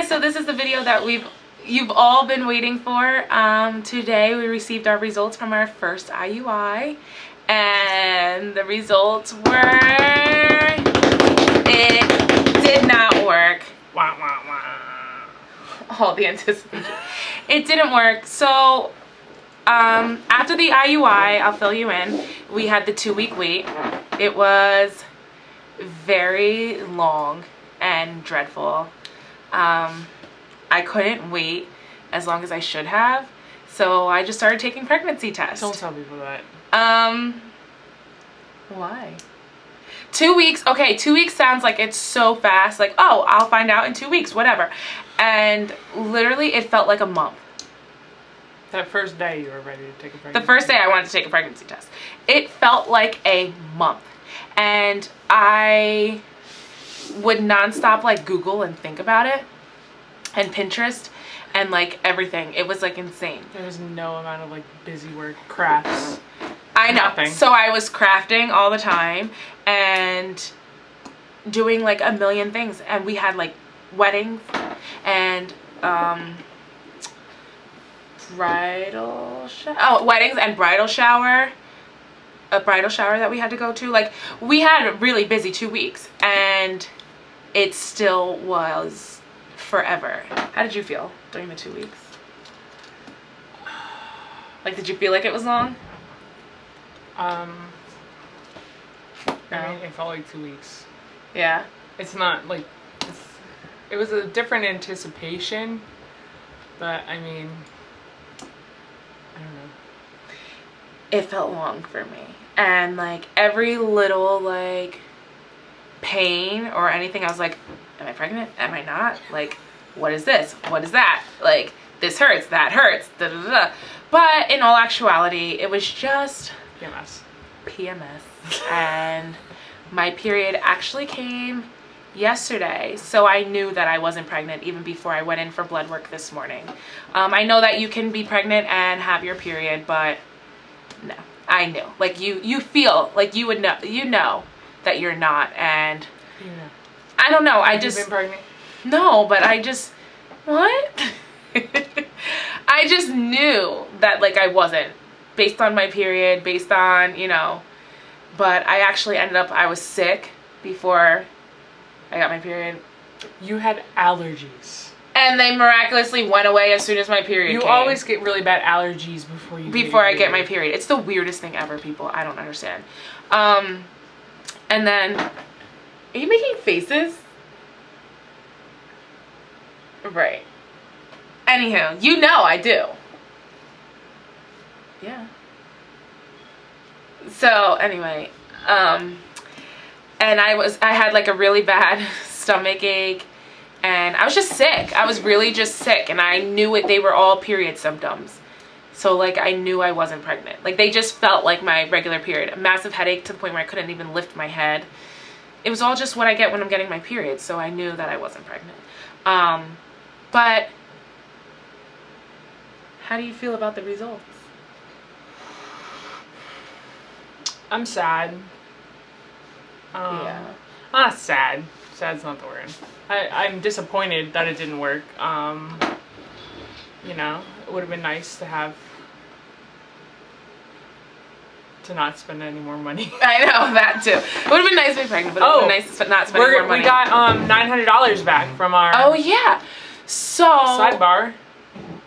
guys, so this is the video that you've all been waiting for. Today we received our results from our first IUI, and the results were, it did not work. Wah, wah, wah. All the anticipation. It didn't work. So after the IUI, I'll fill you in, we had the 2-week wait. It was very long and dreadful. I couldn't wait as long as I should have, so I just started taking pregnancy tests. Don't tell people that. Why? 2 weeks. Okay, 2 weeks sounds like it's so fast. Like, oh, I'll find out in 2 weeks, whatever. And literally, it felt like a month. That first day you were ready to take a pregnancy The first day I wanted to take a pregnancy test. It felt like a month. And I would nonstop like Google and think about it, and Pinterest and like everything. It was like insane. There was no amount of like busy work, crafts. I know. Nothing. So I was crafting all the time and doing like a million things, and we had like weddings and weddings and bridal shower. A bridal shower that we had to go to. Like, we had a really busy 2 weeks, and it still was forever. How did you feel during the 2 weeks? Like, did you feel like it was long? I mean, it felt like 2 weeks. Yeah. It's not like, it was a different anticipation, but I mean, I don't know. It felt long for me. And like every little like pain or anything, I was like, am I pregnant? Am I not? Like, what is this? What is that? Like, this hurts, that hurts, da da da. But in all actuality, it was just PMS. And my period actually came yesterday, so I knew that I wasn't pregnant even before I went in for blood work this morning. I know that you can be pregnant and have your period, but no, I knew. Like, you feel like you would know, you know that you're not, and I don't know. Have you been pregnant? No, but I just, what? I just knew that like I wasn't, based on my period, based on, you know, but I actually ended up, I was sick before I got my period. You had allergies. And they miraculously went away as soon as my period came. You always get really bad allergies before I get my period. It's the weirdest thing ever, people. I don't understand. And then, are you making faces? Right. Anywho, you know I do. Yeah. So anyway, and I had like a really bad stomach ache, and I was just sick. I was really just sick, and I knew it. They were all period symptoms. So like I knew I wasn't pregnant. Like, they just felt like my regular period. A massive headache to the point where I couldn't even lift my head. It was all just what I get when I'm getting my period. So I knew that I wasn't pregnant. But how do you feel about the results? I'm sad. Yeah. Not sad. Sad's not the word. I'm disappointed that it didn't work. You know, it would have been nice to not spend any more money. I know, that too. It would have been nice to be pregnant, but it would have been nice to not spend more money. We got $900 back from our Oh yeah. So sidebar.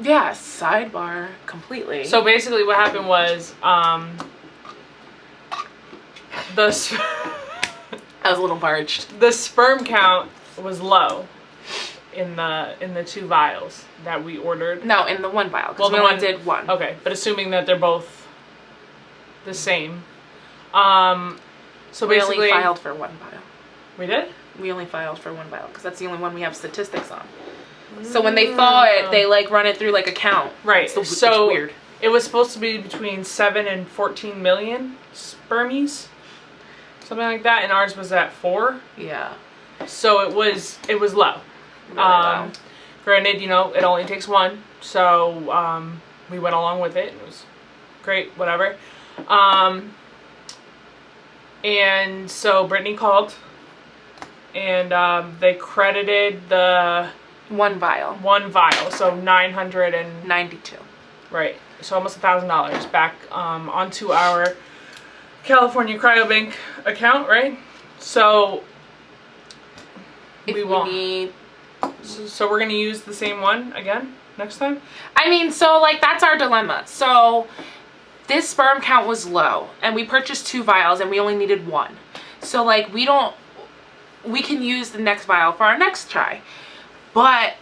Yeah, sidebar completely. So basically what happened was I was a little parched. The sperm count was low in the 2 vials that we ordered. No, in the 1 vial, because we only did 1. Okay, but assuming that they're both the same. So we basically, only filed for 1 vial. We did? We only filed for 1 vial because that's the only one we have statistics on. So when they thaw it, they like run it through like a count. Right. It's weird. It was supposed to be between 7 and 14 million spermies. Something like that, and ours was at 4. Yeah. So it was low. Really low. Granted, you know, it only takes 1, so we went along with it. It was great, whatever. And so Brittany called, and they credited the One vial. One vial, so 92. Right, so almost $1,000 back onto our California Cryobank account, right? So If we need... So we're gonna use the same one again next time? I mean, so like that's our dilemma. So this sperm count was low and we purchased 2 vials and we only needed 1. So like we can use the next vial for our next try. But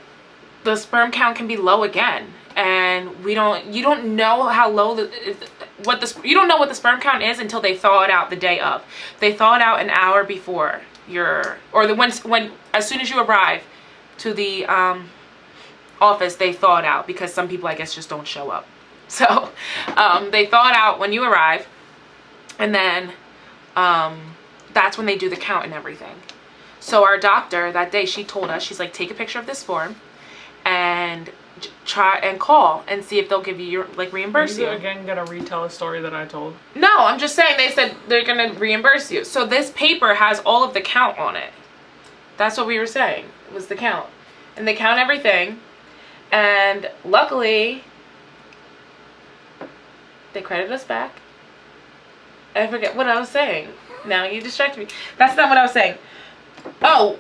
the sperm count can be low again. And you don't know how low you don't know what the sperm count is until they thaw it out the day of. They thaw it out an hour before as soon as you arrive to the office, they thaw it out because some people I guess just don't show up. So they thaw it out when you arrive, and then that's when they do the count and everything. So our doctor that day, she told us, she's like, take a picture of this form and try and call and see if they'll give you your reimburse you. Again gonna retell a story that I told? No, I'm just saying they said they're gonna reimburse you. So this paper has all of the count on it. That's what we were saying, was the count. And they count everything. And luckily, they credited us back. I forget what I was saying. Now you distracted me. That's not what I was saying. Oh,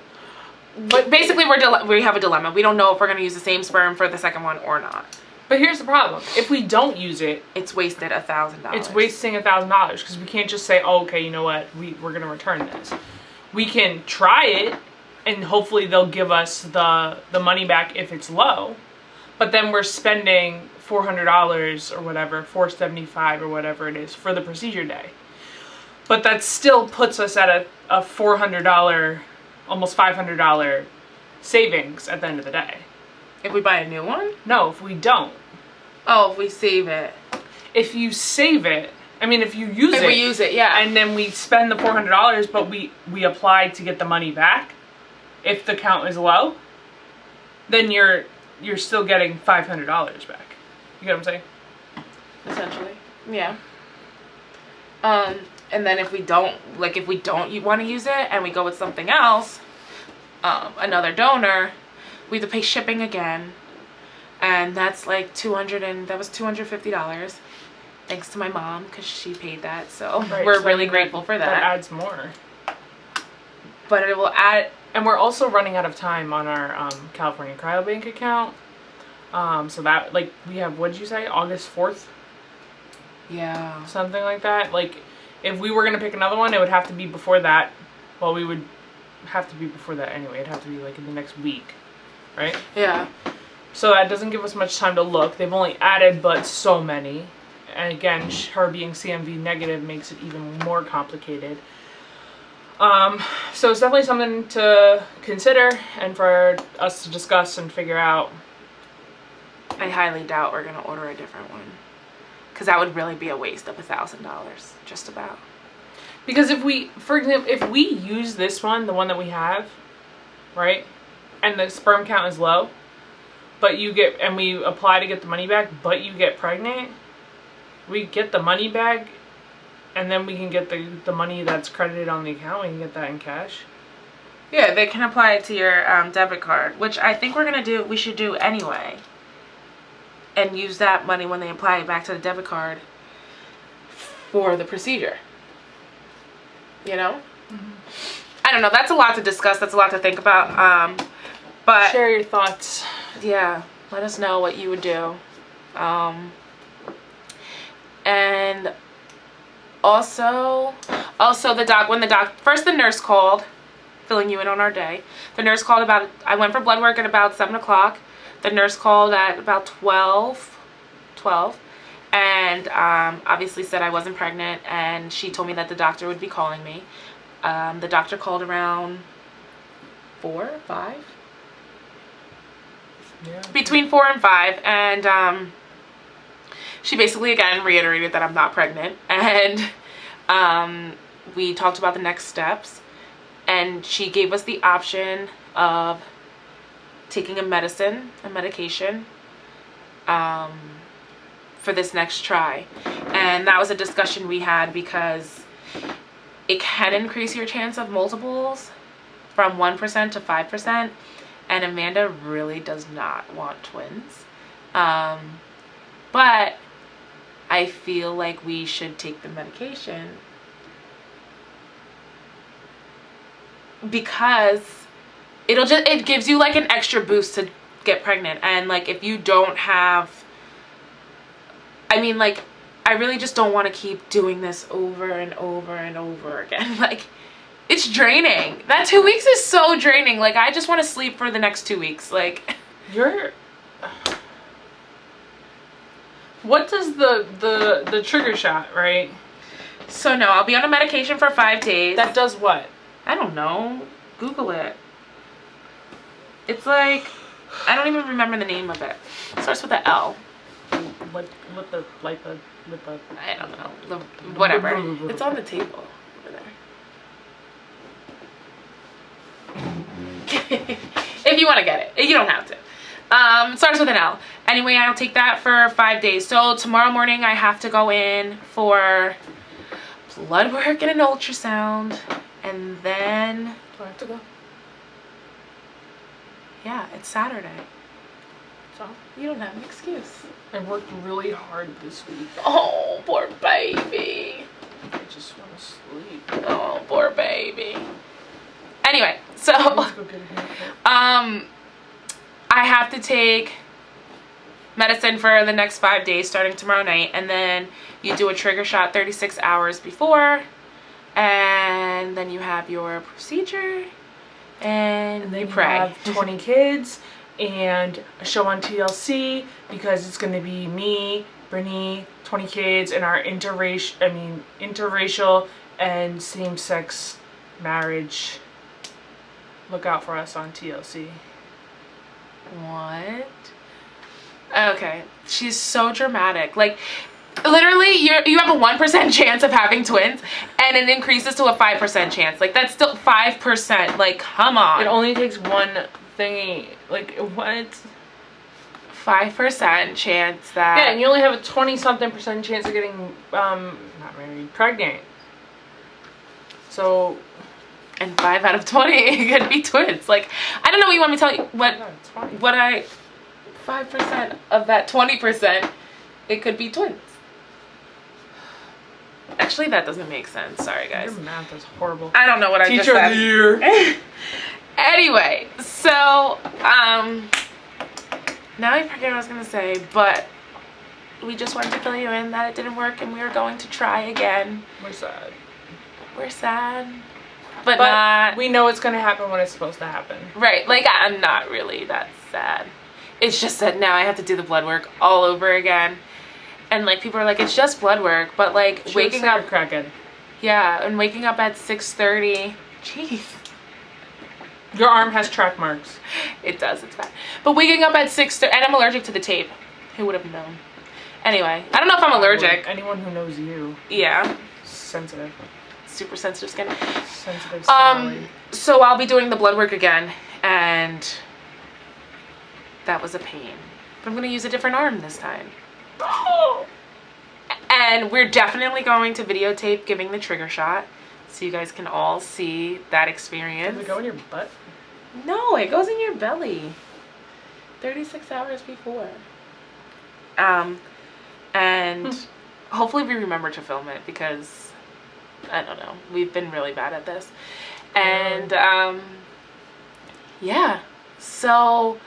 but basically we have a dilemma. We don't know if we're going to use the same sperm for the second one or not. But here's the problem. If we don't use it, it's wasted $1,000. It's wasting $1,000 because we can't just say, oh, okay, you know what, we're going to return this. We can try it and hopefully they'll give us the money back if it's low. But then we're spending $400 or whatever, $475 or whatever it is for the procedure day. But that still puts us at a $400, almost $500 savings at the end of the day. If we buy a new one? No, if we don't. Oh, if we save it. If you save it, I mean, if you use it. If we use it, yeah. And then we spend the $400, but we apply to get the money back, if the count is low, then you're still getting $500 back. You get what I'm saying? Essentially, yeah. And then if we don't want to use it and we go with something else, another donor, we have to pay shipping again, and that's like $250. Thanks to my mom because she paid that, so right, we're really grateful for that. That adds more. But it will add. And we're also running out of time on our California Cryobank account. So that, like, we have, what did you say, August 4th? Yeah. Something like that. Like, if we were going to pick another one, it would have to be before that. Well, we would have to be before that anyway. It'd have to be, like, in the next week. Right? Yeah. So that doesn't give us much time to look. They've only added but so many. And again, her being CMV negative makes it even more complicated. So it's definitely something to consider and for us to discuss and figure out. I highly doubt we're going to order a different one. Because that would really be a waste of $1,000, just about. Because if we, for example, if we use this one, the one that we have, right, and the sperm count is low, but and we apply to get the money back, but you get pregnant, we get the money back, and then we can get the money that's credited on the account, we can get that in cash. Yeah, they can apply it to your debit card, which I think we should do anyway. And use that money when they apply it back to the debit card for the procedure. You know? Mm-hmm. I don't know. That's a lot to discuss. That's a lot to think about. But share your thoughts. Yeah. Let us know what you would do. And also first the nurse called, filling you in on our day. The nurse called I went for blood work at about 7 o'clock. The nurse called at about 12, and obviously said I wasn't pregnant, and she told me that the doctor would be calling me. The doctor called around 4, 5? Yeah. Between 4 and 5, and she basically again reiterated that I'm not pregnant, and we talked about the next steps, and she gave us the option of taking a medication for this next try. And that was a discussion we had because it can increase your chance of multiples from 1% to 5%, and Amanda really does not want twins. But I feel like we should take the medication because it gives you like an extra boost to get pregnant. And like if you don't have, I mean, like I really just don't want to keep doing this over and over and over again. Like it's draining. That 2 weeks is so draining. Like I just want to sleep for the next 2 weeks. Like what does the trigger shot, right? So no, I'll be on a medication for 5 days. That does what? I don't know. Google it. It's like, I don't even remember the name of it. It starts with an L. With the I don't know. Whatever. It's on the table over there. If you want to get it. You don't have to. It starts with an L. Anyway, I'll take that for 5 days. So tomorrow morning I have to go in for blood work and an ultrasound. And then... Do I have to go? Yeah, it's Saturday. So? You don't have an excuse. I worked really hard this week. Oh, poor baby. I just want to sleep. Oh, poor baby. Anyway, so I have to take medicine for the next 5 days starting tomorrow night, and then you do a trigger shot 36 hours before, and then you have your procedure, and then you pray. Have 20 kids and a show on TLC because it's going to be me, Brittany, 20 kids, and our interracial and same-sex marriage. Look out for us on TLC. What? Okay, she's so dramatic. Like, literally, you have a 1% chance of having twins, and it increases to a 5% chance. Like, that's still 5%. Like, come on. It only takes one thingy. Like, what? 5% chance that... Yeah, and you only have a 20-something% chance of getting, not married, pregnant. So... And 5 out of 20 could be twins. Like, I don't know what you want me to tell you. What I... 5% of that 20%, it could be twins. Actually, that doesn't make sense. Sorry, guys. Your math is horrible. I don't know what I just said. Teacher of the year. Anyway, so, now I forget what I was going to say, but we just wanted to fill you in that it didn't work and we are going to try again. We're sad. We're sad. But not... We know it's going to happen when it's supposed to happen. Right. Like, I'm not really that sad. It's just that now I have to do the blood work all over again. And, like, people are like, it's just blood work. But, like, waking up... Crackhead. Yeah, and waking up at 6:30. Jeez. Your arm has track marks. It does. It's bad. But waking up at 6:30... And I'm allergic to the tape. Who would have known? Anyway, I don't know if I'm allergic. Anyone who knows you. Yeah. Sensitive. Super sensitive skin. Sensitive skin. So I'll be doing the blood work again, and that was a pain. But I'm going to use a different arm this time. And we're definitely going to videotape giving the trigger shot so you guys can all see that experience. Does it go in your butt? No, it goes in your belly. 36 hours before. And hopefully we remember to film it because I don't know. We've been really bad at this. And, yeah. So,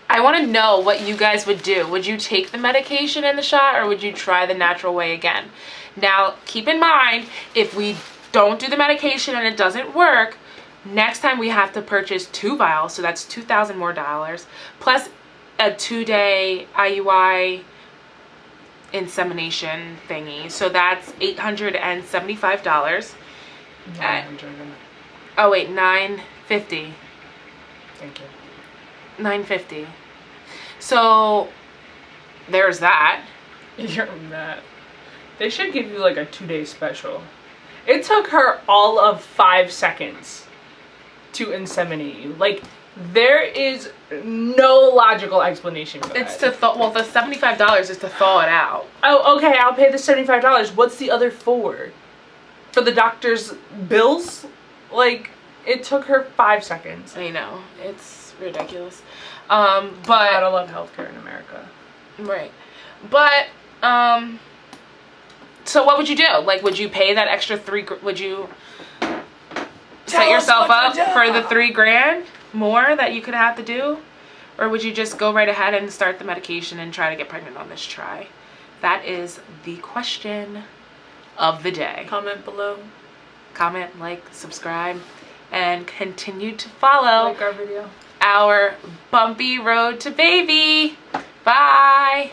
I want to know what you guys would do. Would you take the medication and the shot, or would you try the natural way again? Now, keep in mind, if we don't do the medication and it doesn't work, next time we have to purchase 2 vials, so that's $2,000 more, plus a 2-day IUI insemination thingy, so that's $875. Oh wait, $950. Thank you. $950. So there's that. You're mad. They should give you like a 2-day special. It took her all of 5 seconds to inseminate you. Like, there is no logical explanation for that. It's to thaw. Well, the $75 is to thaw it out. Oh, okay. I'll pay the $75. What's the other for? For the doctor's bills? Like, it took her 5 seconds. I know. It's ridiculous. Gotta But love healthcare in America. right, but so what would you do? Like, would you pay that extra would you set yourself up for the $3,000 more that you could have to do? Or would you just go right ahead and start the medication and try to get pregnant on this try? That is the question of the day. Comment below. Comment, like, subscribe, and continue to follow Like our video. our bumpy road to baby. Bye.